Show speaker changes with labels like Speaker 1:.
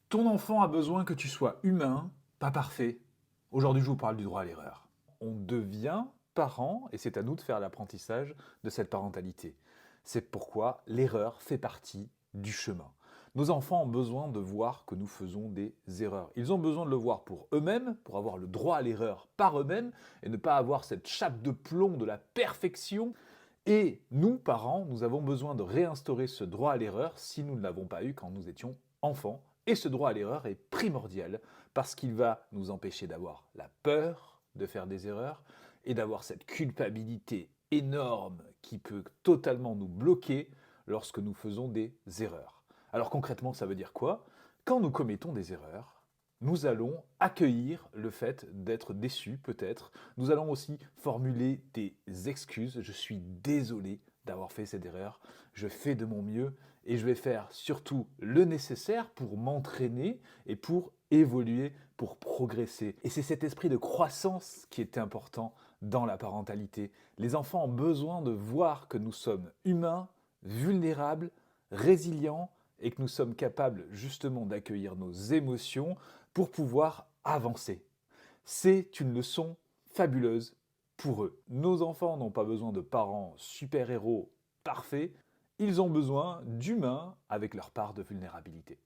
Speaker 1: Ton enfant a besoin que tu sois humain, pas parfait. Aujourd'hui, je vous parle du droit à l'erreur. On devient parent et c'est à nous de faire l'apprentissage de cette parentalité. C'est pourquoi l'erreur fait partie du chemin. Nos enfants ont besoin de voir que nous faisons des erreurs. Ils ont besoin de le voir pour eux-mêmes, pour avoir le droit à l'erreur par eux-mêmes et ne pas avoir cette chape de plomb de la perfection. Et nous, parents, nous avons besoin de réinstaurer ce droit à l'erreur si nous ne l'avons pas eu quand nous étions enfants. Et ce droit à l'erreur est primordial parce qu'il va nous empêcher d'avoir la peur de faire des erreurs et d'avoir cette culpabilité énorme qui peut totalement nous bloquer lorsque nous faisons des erreurs. Alors concrètement, ça veut dire quoi? Quand nous commettons des erreurs, nous allons accueillir le fait d'être déçus peut-être. Nous allons aussi formuler des excuses. Je suis désolé d'avoir fait cette erreur. Je fais de mon mieux et je vais faire surtout le nécessaire pour m'entraîner et pour évoluer, pour progresser. Et c'est cet esprit de croissance qui est important dans la parentalité. Les enfants ont besoin de voir que nous sommes humains, vulnérables, résilients et que nous sommes capables justement d'accueillir nos émotions pour pouvoir avancer. C'est une leçon fabuleuse pour eux. Nos enfants n'ont pas besoin de parents super-héros parfaits, ils ont besoin d'humains avec leur part de vulnérabilité.